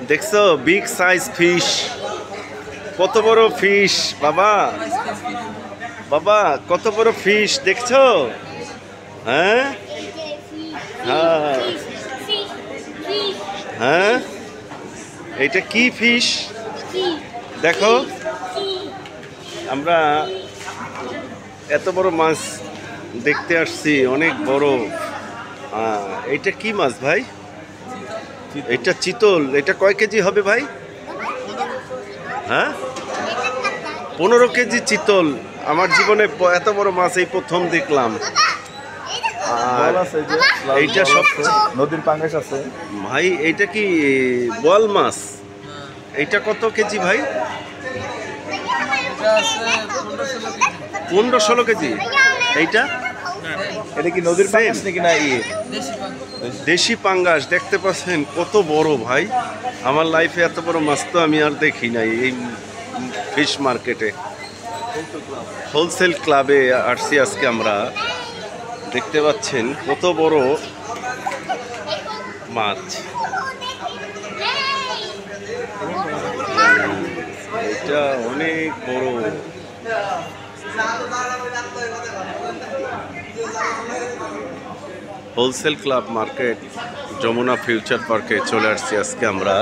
দেখছো big size fish, কত বড় ফিশ বাবা, বাবা কত বড় ফিশ দেখছো? হ্যাঁ হ্যাঁ হ্যাঁ, এটা কি ফিশ দেখো। আমরা এত বড় মাছ দেখতে আসছি, অনেক বড়। এটা কি মাছ ভাই? এটা চিতল। এটা কয় কেজি হবে ভাই? হ্যাঁ 15 কেজি চিতল। আমার জীবনে এত বড় মাছ এই প্রথম দেখলাম। আর এইটা সব নদীর পাঙ্গাস আছে ভাই। এইটা কি বোয়াল মাছ? এইটা কত কেজি ভাই? 15-16 কেজি। এইটা এটা কি নদীর পাঙ্গাস নাকি না দেশি পাঙ্গাস? দেখতে পাচ্ছেন কত বড় ভাই। আমার লাইফে এত বড় মাছ তো আমি আর দেখি নাই। এই ফিশ মার্কেটে হোলসেল ক্লাবে আসছি আজকে আমরা। দেখতে পাচ্ছেন কত বড় মাছ। এটা অনেক বড়। Wholesale club market Jamuna future পার্কে চলে আসছি আজকে আমরা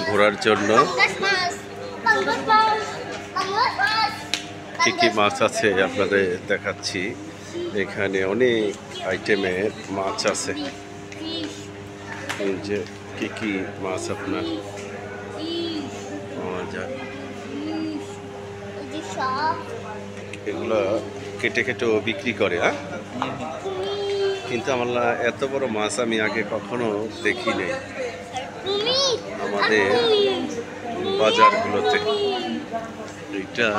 ঘোরার জন্য। কি কি মাছ আছে আপনাদের দেখাচ্ছি। এখানে অনেক আইটেমের মাছ আছে। যে কি কি মাছ আপনার পাওয়া যায়, এগুলো কেটে কেটেও বিক্রি করে। হ্যাঁ, কিন্তু আমার এত বড় মাছ আমি আগে কখনো দেখি নাই আমাদের বাজারগুলোতে। এটা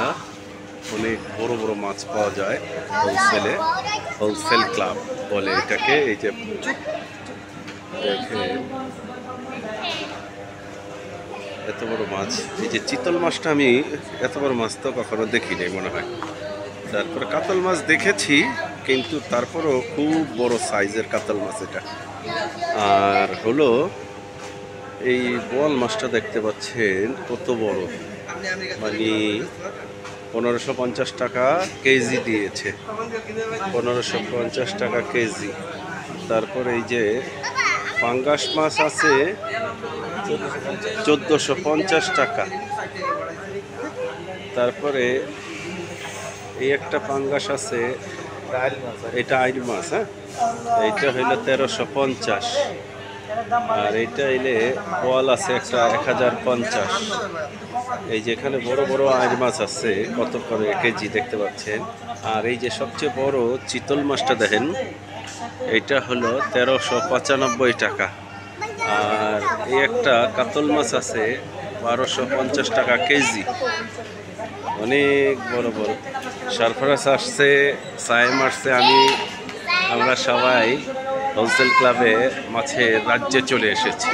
অনেক বড় বড় মাছ পাওয়া যায় হোলসেলে। হোলসেল ক্লাব বলে এটাকে। এই যে দেখে এত বড় মাছ। এই যে চিতল মাছটা আমি এত বড় মাছ তো কখনো দেখি নাই মনে হয়। তারপরে কাতল মাছ দেখেছি, কিন্তু তারপরও খুব বড় সাইজের কাতল মাছ এটা। আর হলো এই বোয়াল মাছটা দেখতে পাচ্ছেন কত বড়, মানে 1550 টাকা কেজি দিয়েছে। 1550 টাকা কেজি। তারপরে এই যে পাঙ্গাস মাছ আছে 1450 টাকা। তারপরে এই একটা পাঙ্গাস আছে, এটা আইল মাছ। হ্যাঁ, এইটা হইলো 1350। আর এইটা এলে বোয়াল আছে একটা 1050। এই যে এখানে বড় বড় আইল মাছ আছে কত করে কেজি দেখতে পাচ্ছেন। আর এই যে সবচেয়ে বড় চিতল মাছটা দেখেন, এইটা হলো 1395 টাকা। আর এই একটা কাতল মাছ আছে 1250 টাকা কেজি। অনেক বড় বড়। সারফরাজ আসছে, সাইম আসছে, আমরা সবাই হোলসেল ক্লাবে মাছের রাজ্যে চলে এসেছি।